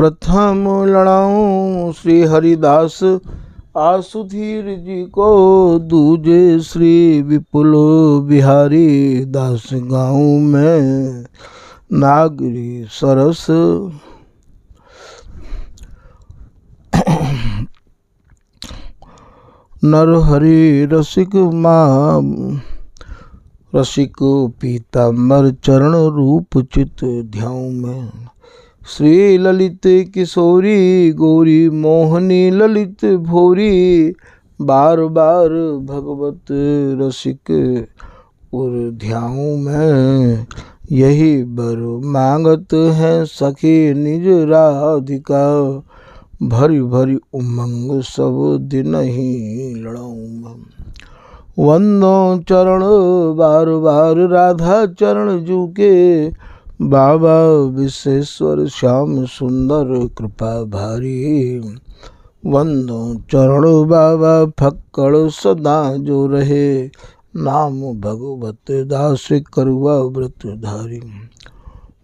प्रथम लड़ाऊं श्री हरिदास आसुधीर जी को, दूजे श्री विपुल बिहारी दास गाँव में नागरी सरस। नरहरि रसिक माँ रसिक पीताम्बर चरण रूप चित ध्याऊ में, श्री ललित किशोरी गौरी मोहनी ललित भोरी, बार बार भगवत रसिक उर ध्याऊ में, यही बर मांगत है सखी निज राधिका, भरी भरी उमंग सब दिन ही लड़ाऊं। वंदो चरण बार बार राधा चरण जू के, बाबा विश्वेश्वर श्याम सुंदर कृपा भारी, वंदो चरण बाबा फक्कड़ सदा जो रहे, नाम भगवत दास करुआ व्रत धारी,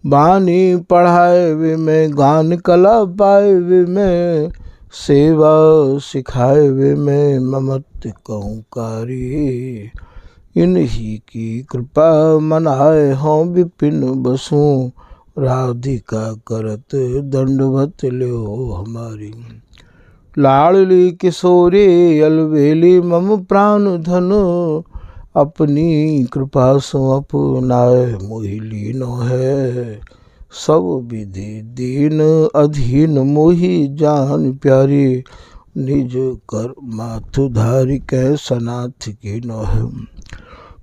बानी पढ़ाए वे में गान कला पाए वे में, सेवा सिखाए वे में ममत कहूँ कारी, इन्हीं की कृपा मनाए हों विपिन बसूं, राधिका करत दंडवत ल्यो हमारी, लाडली किशोरी अलवेली मम प्राण धन, अपनी कृपा सो अपनाए मोहि लीनो है, सब विधि दीन अधीन मोहि जान प्यारी, निज कर माथु धारी कै सनाथ की नो है,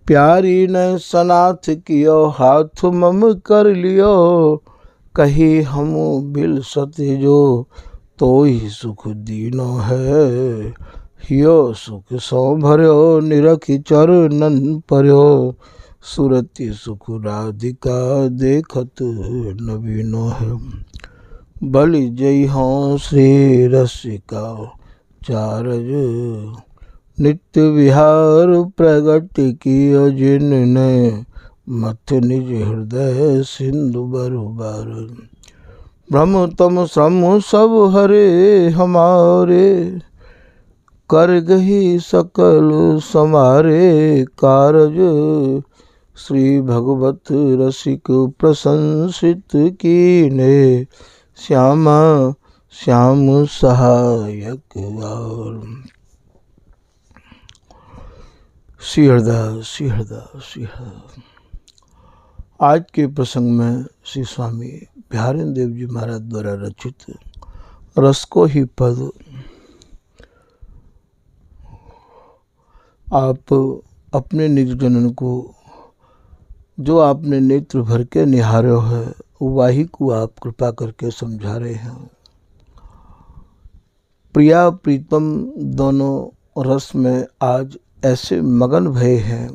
प्यारी ने सनाथ कियो हाथ मम कर लियो, कही हम बिल सत्य जो तो ही सुख दीनो है, हियो सुख सो भर्यो निरखि चरणन पर्यो, सुरति सुख राधिका देखत नवीनो है, बलि जय हों श्री रसिका चारज, नित्य विहार प्रगट कियो जिनने, मथ निज हृदय सिंधु बरुबार, ब्रह्म तम श्रम सब हरे हमारे, कर गही सकल समारे कारज, श्री भगवत रसिक प्रशंसित कीने, श्यामा श्याम सहायक और। श्री हरदास श्री हरदास श्री हरदास। आज के प्रसंग में श्री स्वामी बिहारी देव जी महाराज द्वारा रचित रस को ही पद आप अपने निज जनन को जो आपने नेत्र भर के निहारो है, वाही को आप कृपा करके समझा रहे हैं। प्रिया प्रीतम दोनों रस में आज ऐसे मगन भये हैं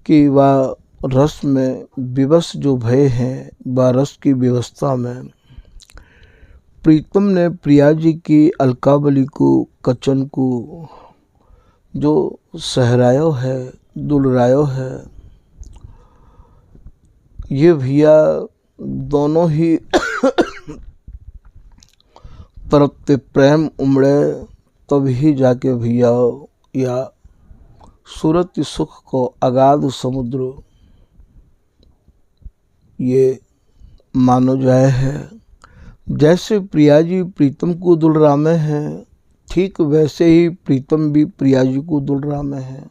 कि वह रस में विवश जो भये हैं, वह रस की व्यवस्था में प्रीतम ने प्रिया जी की अलकावली को कचन को जो सहरायो है, दुलरायो है, ये भैया दोनों ही तरफ प्रेम उमड़े तभी जाके भैया या सूरत सुख को अगाध समुद्र ये मानो जाए है। जैसे प्रिया जी प्रीतम को दुलरामे हैं, ठीक वैसे ही प्रीतम भी प्रिया जी को दुलरामे हैं।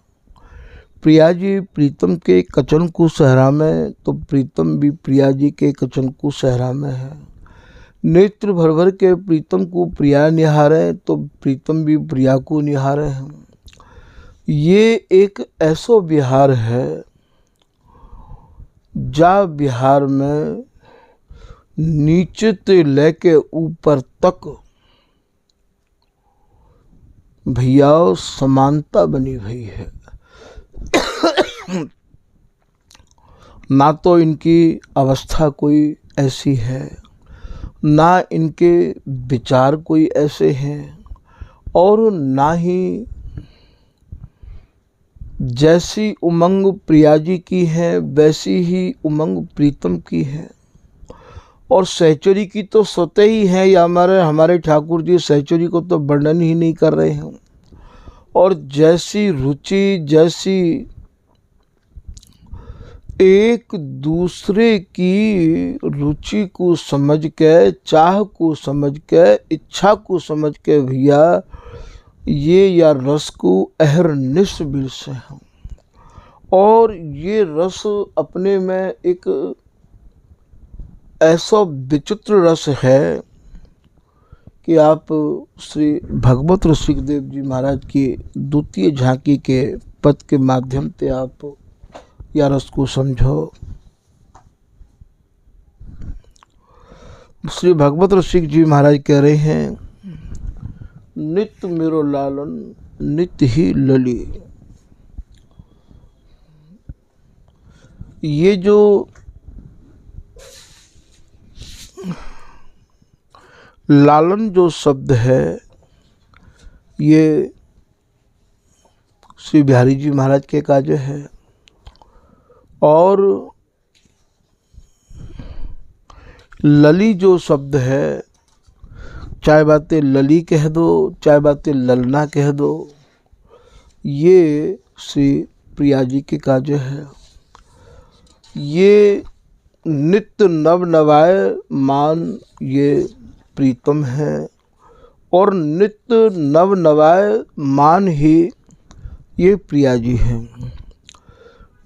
प्रिया जी प्रीतम के कचन को सहरा में तो प्रीतम भी प्रिया जी के कचन को सहरा में है। नेत्र भर भर के प्रीतम को प्रिया निहारे तो प्रीतम भी प्रिया को निहारे हैं। ये एक ऐसो विहार है जा बिहार में नीचे से लेके ऊपर तक भैया समानता बनी हुई है। ना तो इनकी अवस्था कोई ऐसी है, ना इनके विचार कोई ऐसे हैं, और ना ही जैसी उमंग प्रिया जी की है वैसी ही उमंग प्रीतम की है। और सहचरी की तो स्वतः ही है, या हमारे ठाकुर जी सहचरी को तो वर्णन ही नहीं कर रहे हैं। और जैसी रुचि, जैसी एक दूसरे की रुचि को समझ के, चाह को समझ के, इच्छा को समझ के भैया ये या रस को अहरनिश बिरसे हैं। और ये रस अपने में एक ऐसा विचित्र रस है कि आप श्री भगवत ऋषिकदेव जी महाराज की द्वितीय झांकी के पद के माध्यम से आप या रस को समझो। श्री भगवत ऋषिक जी महाराज कह रहे हैं, नित्य मेरो लालन नित्य ही लली। ये जो लालन जो शब्द है, ये श्री बिहारी जी महाराज के काज है। और लली जो शब्द है, चाहे बातें लली कह दो, चाहे बातें ललना कह दो, ये श्री प्रिया जी के काज है। ये नित्य नव नवाय मान ये प्रीतम है, और नित्य नव नवाय मान ही ये प्रिया जी हैं।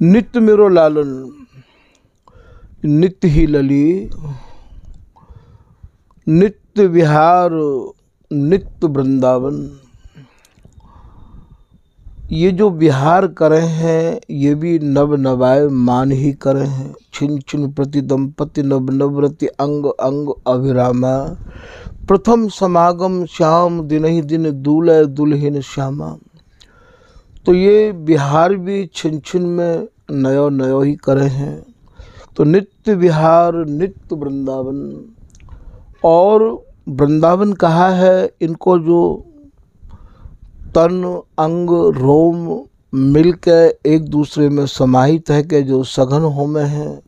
नित्य मेरो लालन नित्य ही लली, नित्य विहार नित्य वृंदावन। ये जो विहार करे हैं ये भी नव नवाय मान ही करे हैं। छिन छिन प्रति दंपति नव नवरति अंग अंग अभिरामा, प्रथम समागम श्याम दिन ही दिन दूल्हे दुल्हन श्यामा। तो ये बिहार भी छिन छिन में नयो नयो ही करे हैं। तो नित्य विहार नित्य वृंदावन, और वृंदावन कहा है इनको जो तन अंग रोम मिलकर एक दूसरे में समाहित है के जो सघन होमे हैं,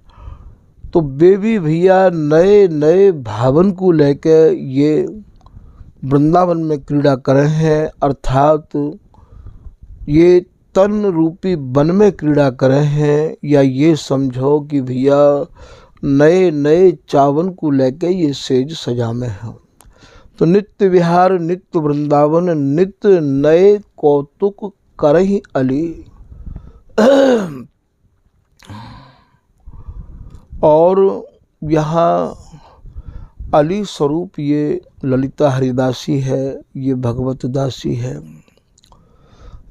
तो वे भी भैया नए नए भावन को लेकर ये वृंदावन में क्रीड़ा करे हैं। अर्थात ये तन रूपी वन में क्रीड़ा करे हैं, या ये समझो कि भैया नए नए चावन को लेकर ये सेज सजा में है। तो नित्य विहार नित्य वृंदावन नित्य नए कौतुक करहि अली। और यहाँ अली स्वरूप ये ललिता हरिदासी है, ये भगवत दासी है।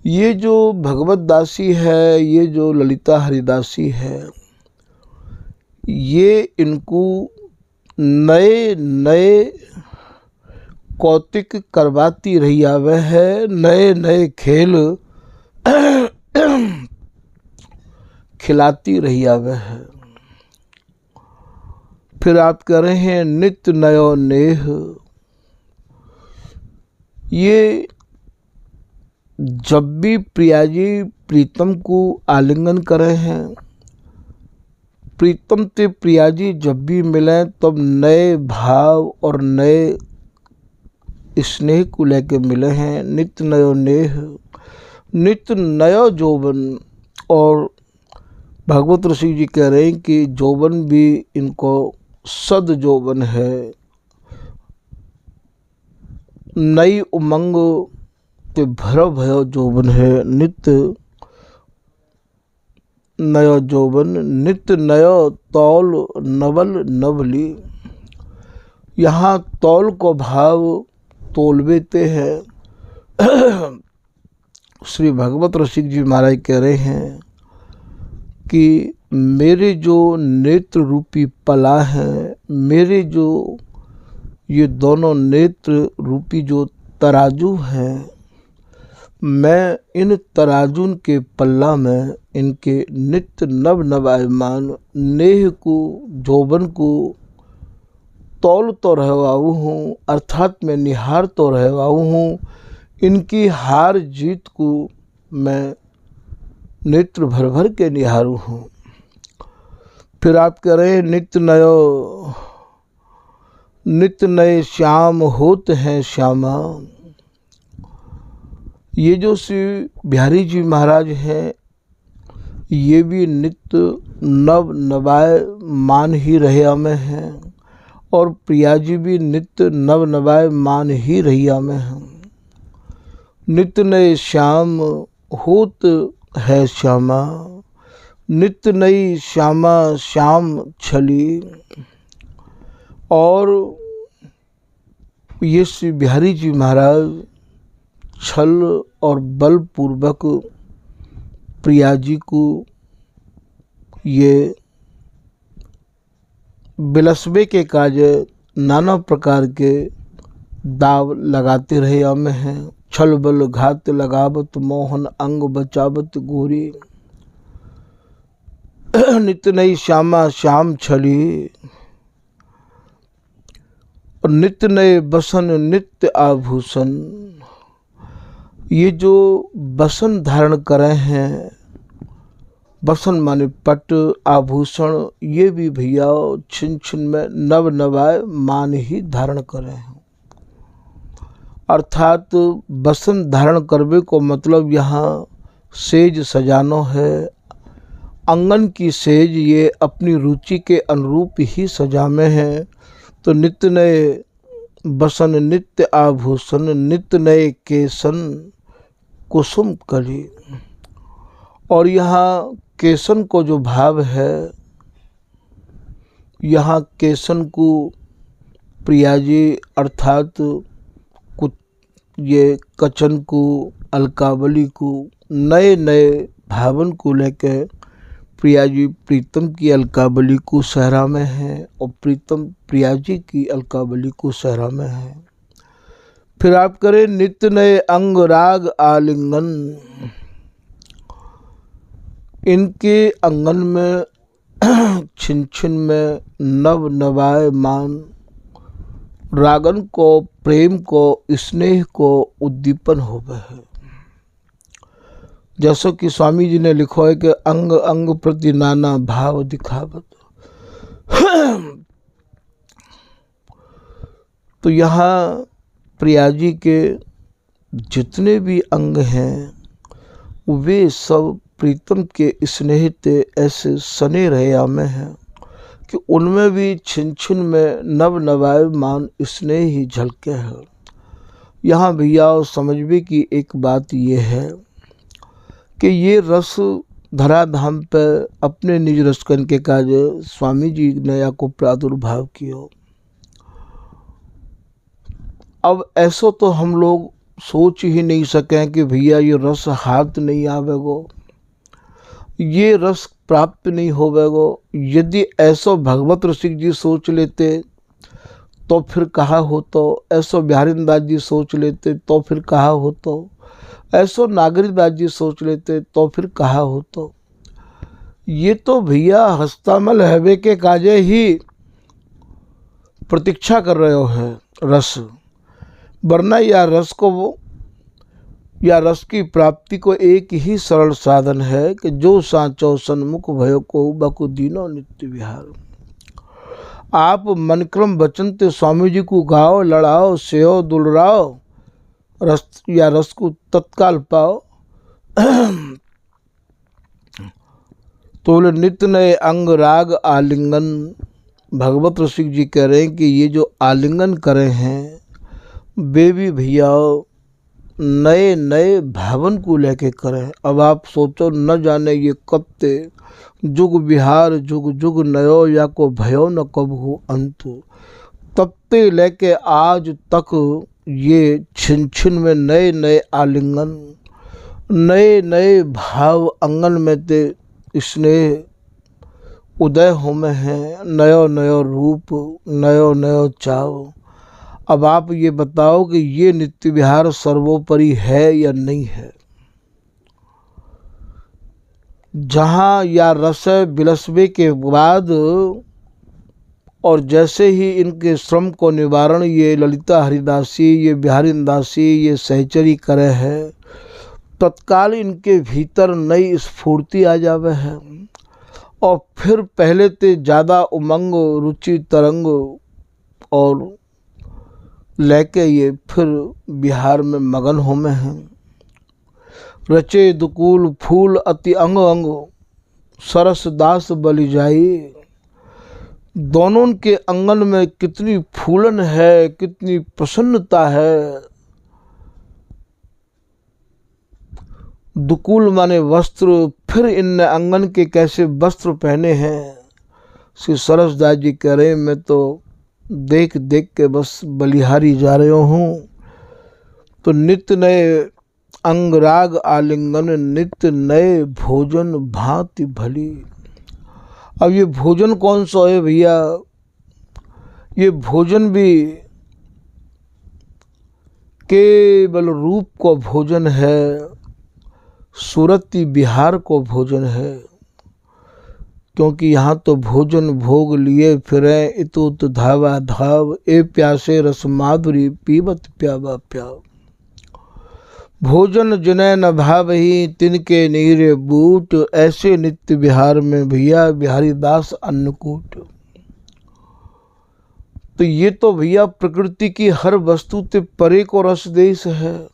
ये जो भगवत दासी है, ये जो ललिता हरिदासी है, ये इनको नए नए कौतिक करवाती रही आवे है, नए नए खेल खिलाती रही आवे है। फिर आप कह रहे हैं नित्य नयो नेह। ये जब भी प्रिया जी प्रीतम को आलिंगन करे हैं, प्रीतम ते प्रिया जी जब भी मिले तब नए भाव और नए स्नेह को लेकर मिले हैं। नित्य नयो नेह नित्य नयो जोबन। और भगवत ऋषि जी कह रहे हैं कि जोबन भी इनको सद जोबन है, नई उमंग ते भरो भयो जोबन है। नित्य नयो जोबन नित्य नयो तौल नवल नवली। यहाँ तौल को भाव तोलवेते हैं। श्री भगवत रसिक जी महाराज कह रहे हैं कि मेरे जो नेत्र रूपी पला हैं, मेरे जो ये दोनों नेत्र रूपी जो तराजू हैं, मैं इन तराजून के पल्ला में इनके नित्य नव नवायमान नेह को जोबन को तौल तो रहवाऊ हूँ, अर्थात मैं निहार तो रहवाऊ हूँ। इनकी हार जीत को मैं नेत्र भर भर के निहारू हूँ। फिर आप कह रहे हैं नित्य नयो नित नए श्याम होत हैं श्यामा। ये जो श्री बिहारी जी महाराज हैं, ये भी नित्य नव नवाय मान ही रहिया में हैं और प्रिया जी भी नित्य नव नवाय मान ही रहिया में हैं। नित्य नए श्याम होत है श्यामा, नित्य नई श्यामा श्याम छली। और ये श्री बिहारी जी महाराज छल और बलपूर्वक प्रिया जी को ये बिलसबे के कार्य नाना प्रकार के दाव लगाते रहे हमें हैं। छल बल घात लगावत मोहन अंग बचावत गोरी, नित्य नई श्यामा श्याम छली। और नित्य नए बसन नित्य आभूषण, ये जो बसन धारण करे हैं, बसन माने पट आभूषण, ये भी भैया छिन छिन में नव नवाय मान ही धारण करे हैं। अर्थात बसन धारण करवे को मतलब यहाँ सेज सजानो है। आंगन की सेज ये अपनी रुचि के अनुरूप ही सजामे हैं। तो नित्य नए बसन नित्य आभूषण, नित्य नए केसन कुसुम कली। और यहाँ केसन को जो भाव है, यहाँ केसन को प्रिया जी अर्थात कुछ ये कचन को अलकावली को नए नए भावन को लेकर प्रिया जी प्रीतम की अलकावली को सहरा में है और प्रीतम प्रिया जी की अलकावली को सहरा में है। फिर आप करें नित्य नए अंग राग आलिंगन, इनके अंगन में छिन छिन में नव नवाय मान रागन को प्रेम को स्नेह को उद्दीपन होवे है। जैसा कि स्वामी जी ने लिखो है कि अंग अंग प्रति नाना भाव दिखावत। तो यहाँ प्रिया जी के जितने भी अंग हैं वे सब प्रीतम के स्नेह ते ऐसे सने रहे हमें हैं कि उनमें भी छिन छिन में नव नवाय मान स्नेह ही झलके हैं। यहाँ भैया समझवे की एक बात ये है कि ये रस धराधाम पर अपने निज रसकन के कार्य स्वामी जी ने या को प्रादुर्भाव किया। अब ऐसा तो हम लोग सोच ही नहीं सकें कि भैया ये रस हाथ नहीं आवेगो, ये रस प्राप्त नहीं होवेगो। यदि ऐसा भगवत रसिक जी सोच लेते तो फिर कहा होता, ऐसा बिहारीदास जी सोच लेते तो फिर कहा होता, ऐसा नागरिकदास जी सोच लेते तो फिर कहा होता। ये तो भैया हस्तामल हवे के काजे ही प्रतीक्षा कर रहे हो है रस, वरना या रस को या रस की प्राप्ति को एक ही सरल साधन है कि जो सांचो सन्मुख भयो को बकु दीनो नित्य विहार। आप मनक्रम वचन ते स्वामी जी को गाओ, लड़ाओ, सेहो, दुलराओ, रस या रस को तत्काल पाओ। तो नित्य नए अंग राग आलिंगन, भगवत रसिक जी कह रहे हैं कि ये जो आलिंगन करे हैं वे भी भैया नए नए भावन को लेके करें। अब आप सोचो न जाने ये कब ते जुग विहार जुग जुग नयो या को भयो न कब हो अंत, तब ते लेके आज तक ये छिन छिन में नए नए आलिंगन, नए नए भाव अंगन में ते स्नेह उदय हो में हैं, नयो नयो रूप, नयो नयो चाव। अब आप ये बताओ कि ये नित्य विहार सर्वोपरि है या नहीं है। जहाँ या रस बिलसबे के बाद और जैसे ही इनके श्रम को निवारण ये ललिता हरिदासी, ये बिहारीदासी, ये सहचरी करे है, तत्काल इनके भीतर नई स्फूर्ति आ जावे है और फिर पहले ते ज़्यादा उमंग रुचि तरंग और लेके ये फिर बिहार में मगन हो में हैं। रचे दुकूल फूल अति अंग अंग, सरस दास बलि जाई। दोनों के अंगन में कितनी फूलन है, कितनी प्रसन्नता है। दुकूल माने वस्त्र, फिर इन अंगन के कैसे वस्त्र पहने हैं। श्री सरसदास जी कह रहे मैं तो देख देख के बस बलिहारी जा रहे हूँ। तो नित्य नए अंगराग आलिंगन, नित्य नए भोजन भांति भली। अब ये भोजन कौन सा है भैया? ये भोजन भी केवल रूप को भोजन है, सूरती बिहार को भोजन है। क्योंकि यहाँ तो भोजन भोग लिए फिरे, इतुत धावा धाव, ए प्यासे रस माधुरी पीबत प्यावा प्याव। भोजन जिन्हें न भावही, तिनके नीरे बूट, ऐसे नित्य बिहार में भैया बिहारी दास अन्नकूट। तो ये तो भैया प्रकृति की हर वस्तु ते परे को रस देश है।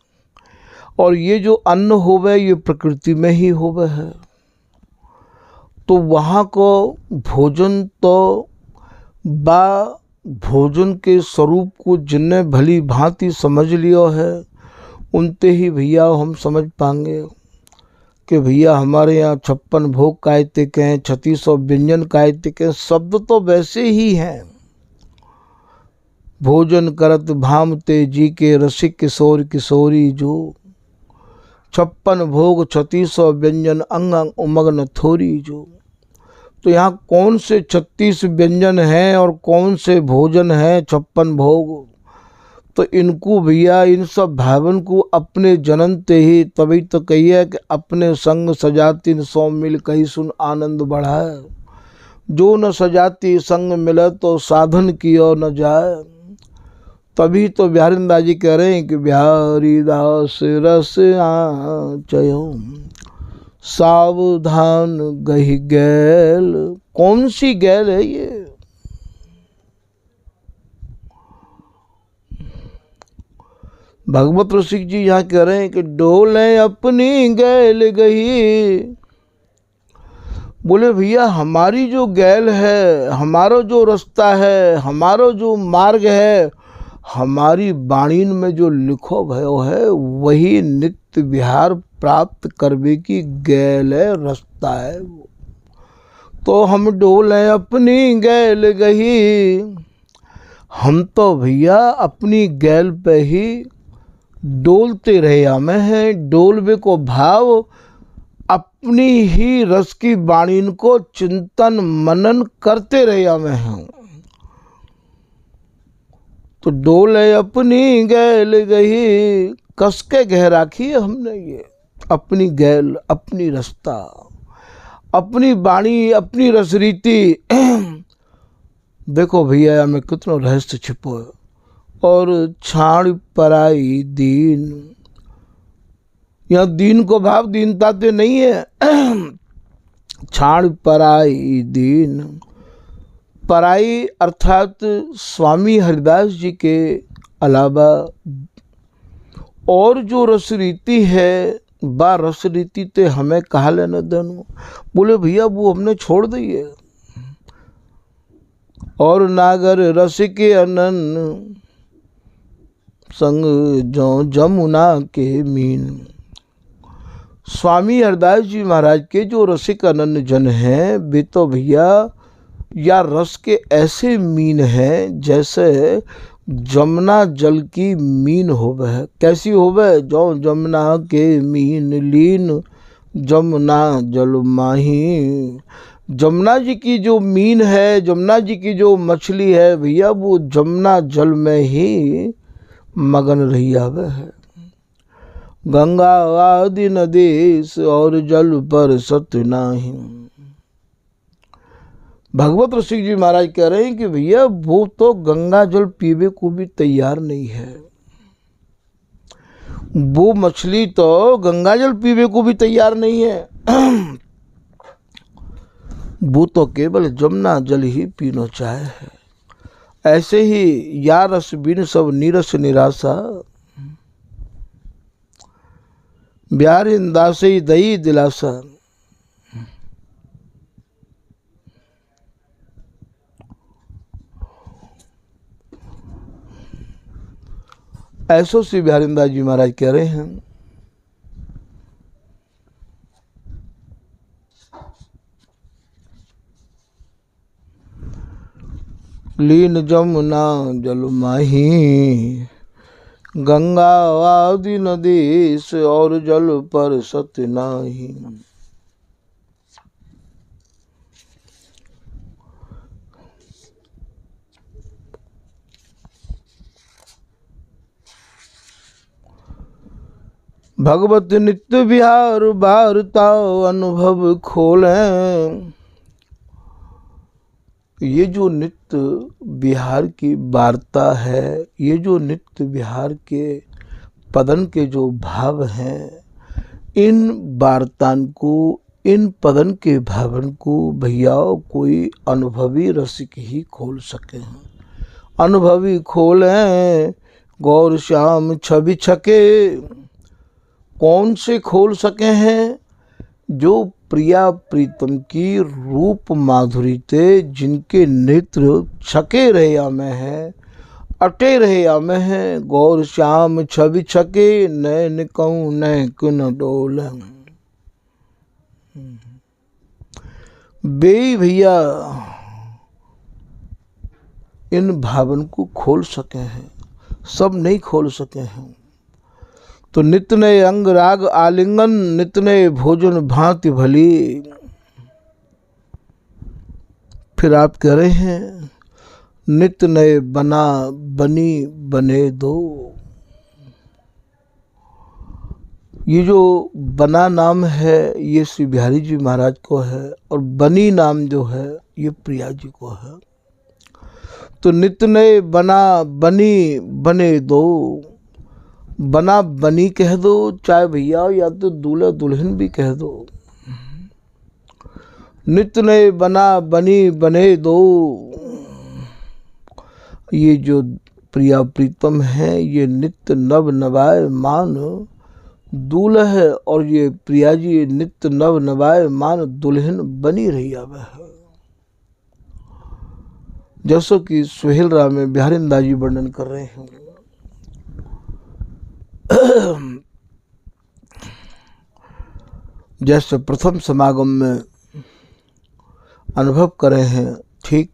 और ये जो अन्न होवे ये प्रकृति में ही होवे है। तो वहाँ को भोजन तो बा भोजन के स्वरूप को जिनने भली भांति समझ लियो है, उनते ही भैया हम समझ पाएंगे कि भैया हमारे यहाँ 56 भोग कायते के हैं, 3600 व्यंजन कायते के हैं। शब्द तो वैसे ही हैं। भोजन करत भामते जी के, रसिक किशोर किशोरी जो। 56 भोग 3600 व्यंजन, अंग अंग उमग्न थोरी जो। तो यहाँ कौन से 36 व्यंजन हैं और कौन से भोजन हैं 56 भोग? तो इनको भैया इन सब भावन को अपने जननते ही, तभी तो कहिए कि अपने संग सजाती सौ मिल कही सुन आनंद बढ़ाए। जो न सजाती संग मिले तो साधन की ओर न जाए। तभी तो बिहारी दास जी कह रहे हैं कि बिहारी दास रस आचयो, सावधान गही गैल। कौन सी गैल है ये? भगवत रसिक जी यहाँ कह रहे हैं कि डोले अपनी गैल गही। बोले भैया हमारी जो गैल है, हमारा जो रास्ता है, हमारा जो मार्ग है, हमारी बाणीन में जो लिखो भयो है वही नित्य विहार प्राप्त करने की गैल है, रास्ता है वो। तो हम डोले अपनी गैल गही। हम तो भैया अपनी गैल पे ही डोलते रहे हमें हैं। डोलवे को भाव अपनी ही रस की बाणीन को चिंतन मनन करते रहे हमें हैं। तो डोले अपनी गैल गही, कस के गह राखी है हमने ये अपनी गैल, अपनी रास्ता, अपनी बाणी, अपनी रसरीति। देखो भैया हमें कितना रहस्य छिपो है। और छाड़ पराई दीन, यहाँ दीन को भाव दीनता तो नहीं है। छाड़ पराई दीन, पराई अर्थात स्वामी हरिदास जी के अलावा और जो रसरीति है, बा रसरीति ते हमें कहा लेना देना। बोले भैया वो हमने छोड़ दिए। और नागर रस के अनन, संग जो जमुना के मीन। स्वामी हरदास जी महाराज के जो रसिक अनन्य जन हैं, वे तो भैया या रस के ऐसे मीन हैं जैसे जमुना जल की मीन होवे है। कैसी होवे? जो जमुना के मीन लीन, जमुना जल माही। जमुना जी की जो मीन है, जमुना जी की जो मछली है भैया, वो जमुना जल में ही मगन रही आवे है। गंगा आदि नदेश और जल पर सत नाही। भगवत रसिक जी महाराज कह रहे हैं कि भैया वो तो गंगा जल पीवे को भी तैयार नहीं है। वो मछली तो गंगा जल पीवे को भी तैयार नहीं है। वो तो केवल जमुना जल ही पीना चाहे है। ऐसे ही या रस बिन सब नीरस निराशा, ब्यार इंदासे दई दिलासा। ऐसो श्री बिहारिंदास जी महाराज कह रहे हैं। लीन जमुना जल माही, गंगा आदि नदीस, और जल पर सत नाही। भगवत नित्य विहार बारता अनुभव खोलें। ये जो नित्य विहार की वार्ता है, ये जो नित्य विहार के पदन के जो भाव हैं, इन वार्तान को, इन पदन के भावन को भैया कोई अनुभवी रसिक ही खोल सके हैं। अनुभवी खोलें गौर श्याम छवि छके। कौन से खोल सके हैं? जो प्रिया प्रीतम की रूप माधुरी ते, जिनके नेत्र छके रहे में है, अटे रहे में है। गौर श्याम छवि छके, नैन कहूँ नैक न डोल। बे भैया इन भावन को खोल सके हैं, सब नहीं खोल सके हैं। तो नित्य नए अंग राग आलिंगन, नित्य नए भोजन भांति भली। फिर आप कह रहे हैं नित्य नए बना बनी बने दो। ये जो बना नाम है ये श्री बिहारी जी महाराज को है, और बनी नाम जो है ये प्रिया जी को है। तो नित्य नए बना बनी बने दो। बना बनी कह दो चाहे भैया, या तो दूल्हा दुल्हन भी कह दो। नित्य नए बना बनी बने दो। ये जो प्रिया प्रीतम है ये नित्य नव नवाय मान दूल्हा है, और ये प्रिया जी नित्य नव नवाय मान दुल्हन बनी रही आवे है। जैसो कि सुहेल राम में बिहारिंदास जी वर्णन कर रहे हैं। जैसे प्रथम समागम में अनुभव कर रहे हैं, ठीक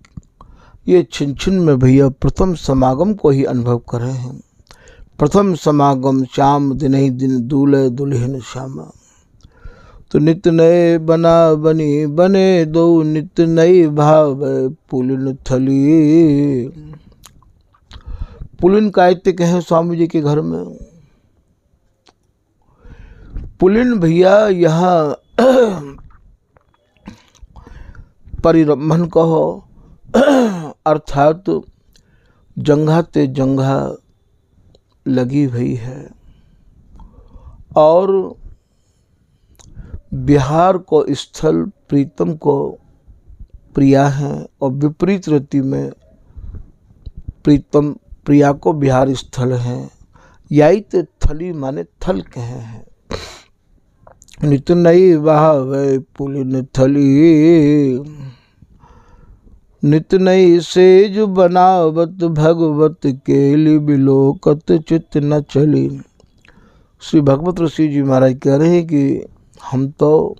ये छिन छिन में भैया प्रथम समागम को ही अनुभव कर रहे हैं। प्रथम समागम श्याम दिन ही दिन दूल्हे दुल्हन श्यामा। तो नित्य नए बना बनी बने दो, नित्य नई भाव पुलिन थली। पुलिन कार्तिक है स्वामी जी के घर में। पुलिन भैया यहाँ परिरम्भन कहो, अर्थात जंघा ते जंघा लगी हुई है, और बिहार को स्थल प्रीतम को प्रिया है, और विपरीत रीति में प्रीतम प्रिया को बिहार स्थल है। यही ते थली माने थल कहे हैं। नित नई बहावे पुलिन थली, नित नई सेज बनावत भगवत केली बिलोकत चित्त न चली। श्री भगवत ऋषि जी महाराज कह रहे हैं कि हम तो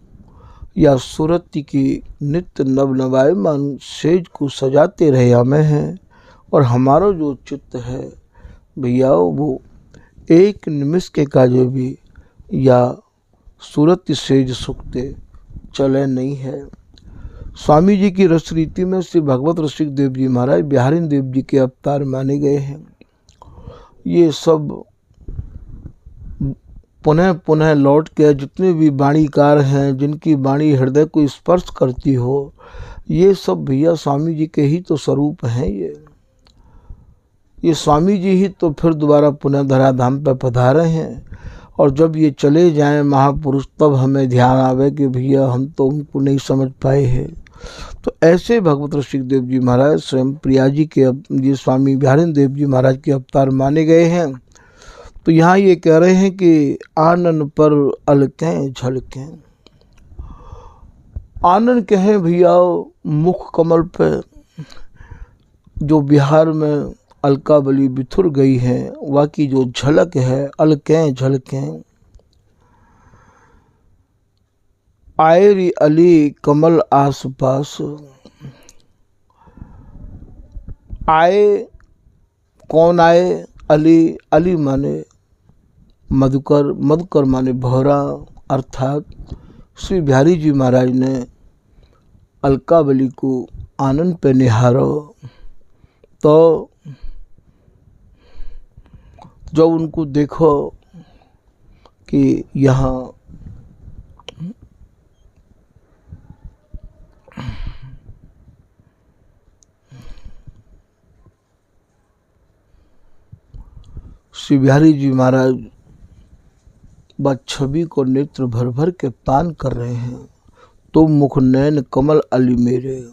या सूरत की नित्य नव नवायमान सेज को सजाते रहे हमें हैं, और हमारा जो चित्त है भैया वो एक निमिष के काजे भी या सूरत सेज सुखते चले नहीं है। स्वामी जी की रस रीति में श्री भगवत रसिक देव जी महाराज बिहारी देव जी के अवतार माने गए हैं। ये सब पुनः पुनः लौट के जितने भी वाणीकार हैं, जिनकी वाणी हृदय को स्पर्श करती हो, ये सब भैया स्वामी जी के ही तो स्वरूप हैं। ये स्वामी जी ही तो फिर दोबारा पुनः धराधाम पर पधारे हैं, और जब ये चले जाएं महापुरुष तब हमें ध्यान आवे कि भैया हम तो उनको नहीं समझ पाए हैं, तो ऐसे भगवत ऋषिदेव जी महाराज स्वयं प्रिया जी के ये स्वामी बिहारी देव जी महाराज के अवतार माने गए हैं। तो यहाँ ये कह रहे हैं कि आनन पर अलकें झलकें। आनन कहें भैया मुख कमल पे जो बिहार में अलकावली बिथुर गई है वह की जो झलक है, अलकें झलकें। आए री अली कमल आस पास। आए कौन आए? अली, अली माने मधुकर, मधुकर माने भौरा, अर्थात श्री बिहारी जी महाराज ने अलकावली को आनंद पे निहारो। तो जब उनको देखो कि यहाँ श्री बिहारी जी महाराज व छवि को नेत्र भर भर के पान कर रहे हैं, तो मुख नैन कमल अली मेरे,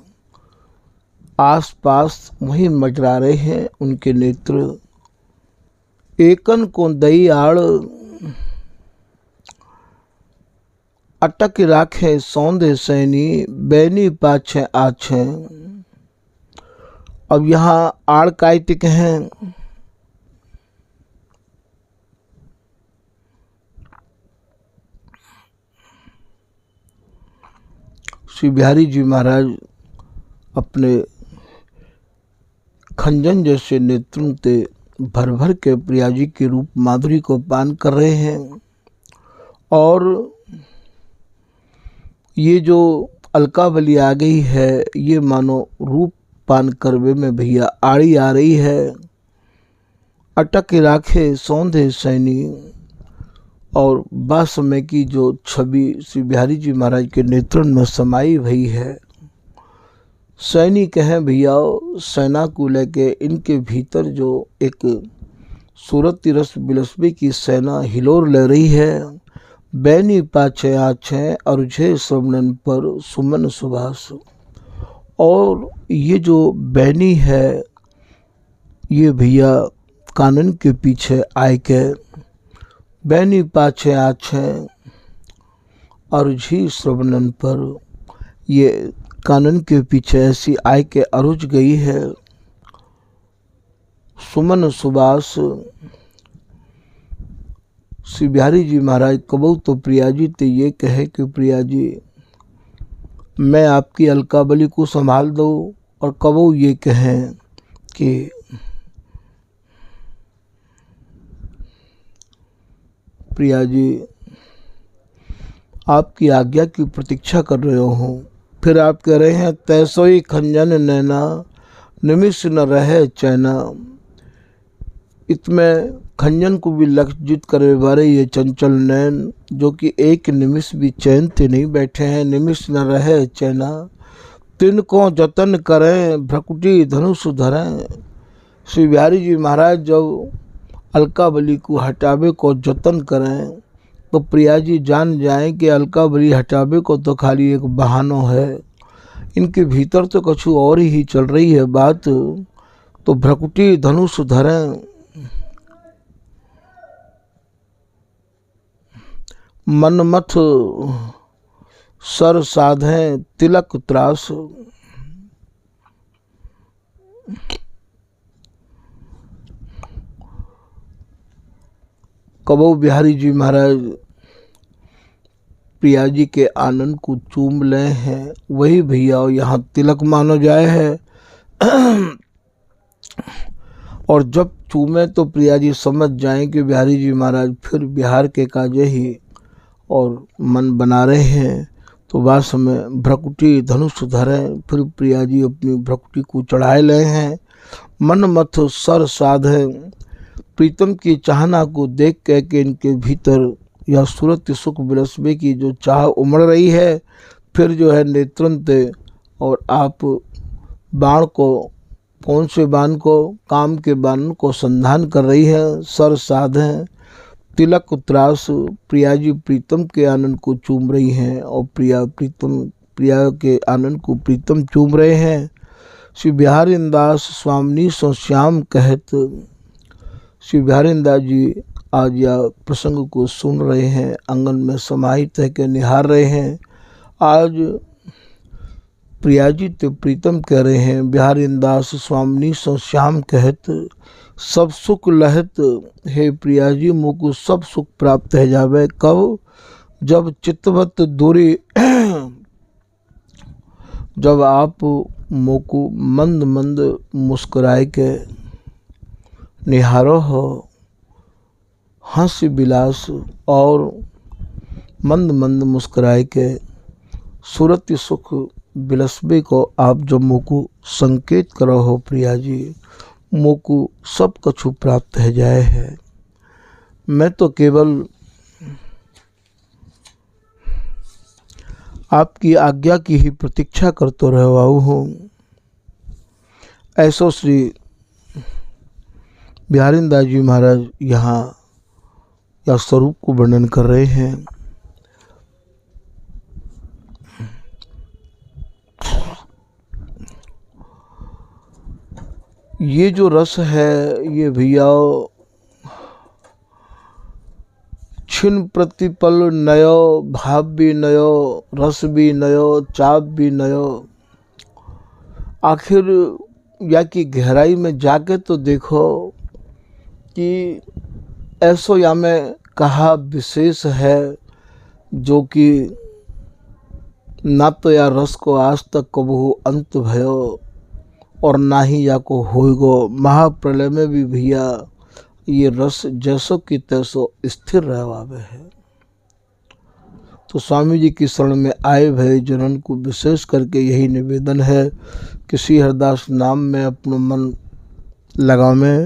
आस पास वहीं मजरा रहे हैं उनके नेत्र। एकन को दई आड़ अटक राखे सौंदे सैनी, बैनी पाछे आछे। अब यहाँ आड़ कायटिक हैं, श्री बिहारी जी महाराज अपने खंजन जैसे नेत्रों से भर भर के प्रिया जी के रूप माधुरी को पान कर रहे हैं। और ये जो अलकावली आ गई है ये मानो रूप पान करवे में भैया आड़ी आ रही है। अटक राखे सौंधे सैनी, और बास समय की जो छवि श्री बिहारी जी महाराज के नेत्रों में समाई हुई है। सैनी कहें भैया सेना को लेके इनके भीतर जो एक सूरत रस बिलसबी की सेना हिलोर ले रही है। बैनी पाछे आछे अरुझे श्रवणन पर सुमन सुभाष। और ये जो बैनी है ये भैया कानन के पीछे आए के, बैनी पाछे आछे अरुझी श्रवणन पर, ये कानन के पीछे ऐसी आय के अरुझ गई है। सुमन सुबास। श्री बिहारी जी महाराज कबू तो प्रिया जी ते ये कहे कि प्रिया जी मैं आपकी अलकावली को संभाल दो, और कबू ये कहें कि प्रिया जी आपकी आज्ञा की प्रतीक्षा कर रहे हो। फिर आप कह रहे हैं तैसोई खंजन नैना, निमिष न रहे चैना। इसमें खंजन को भी लक्षित करे बारे ये चंचल नैन जो कि एक निमिष भी चैन से नहीं बैठे हैं। निमिष न रहे चैना, तिनको जतन करें भ्रकुटी धनुष धरें। श्री बिहारी जी महाराज जब अलकावली को हटावे को जतन करें तो प्रिया जी जान जाएं कि अलकावली हटावे को तो खाली एक बहाना है, इनके भीतर तो कुछ और ही चल रही है बात। तो भ्रकुटी धनुष धरें, मनमथ सर साधें तिलक त्रास। कबो बिहारी जी महाराज प्रिया जी के आनंद को चूम ले हैं, वही भैया यहाँ तिलक मानो जाए है। और जब चूमे तो प्रिया जी समझ जाएं कि बिहारी जी महाराज फिर बिहार के काजे ही और मन बना रहे हैं। तो वास में भ्रकुटी धनुष धरें, फिर प्रिया जी अपनी भ्रकुटी को चढ़ाए ले हैं। मन मथ सर साधें, प्रीतम की चाहना को देख के इनके भीतर यह सूरत सुख बिलसबे की जो चाह उमड़ रही है। फिर जो है नेत्रंते और आप बाण को, कौन से बाण को? काम के बाण को संधान कर रही है। सर साधें तिलक त्रास, प्रिया जी प्रीतम के आनंद को चूम रही हैं और प्रिया प्रीतम प्रिया के आनंद को प्रीतम चूम रहे हैं। श्री बिहारी दास स्वामी सो श्याम कहत, श्री बिहारी दास जी आज यह प्रसंग को सुन रहे हैं, आंगन में समाहित है के निहार रहे हैं। आज प्रिया जी तो प्रीतम कह रहे हैं, बिहारी दास स्वामी सो श्याम कहत, सब सुख लहत, हे प्रिया जी मोको सब सुख प्राप्त है जावे। कब? जब चित्तवत दूरी जब आप मोको मंद मंद मुस्कुराए के निहारो हो, हंस विलास और मंद मंद मुस्कुराए के सूरत सुख बिलसबे को आप जब मोको संकेत करो हो प्रिया जी, मोको सब कछु प्राप्त है जाए है। मैं तो केवल आपकी आज्ञा की ही प्रतीक्षा करते रहा हूँ। ऐसो श्री बिहारी दास जी महाराज यहाँ या स्वरूप को वर्णन कर रहे हैं। ये जो रस है ये भैया छिन प्रतिपल नयो, भाव भी नयो, रस भी नयो, चाप भी नयो। आखिर या की गहराई में जाके तो देखो कि ऐसो या में कहा विशेष है जो कि ना तो या रस को आज तक कबहू अंत भयो और ना ही या को होएगो। महाप्रलय में भी भैया ये रस जैसो की तैसो स्थिर रहवावे है। तो स्वामी जी की शरण में आए भय जनन को विशेष करके यही निवेदन है कि श्री हरिदास नाम में अपना मन लगावें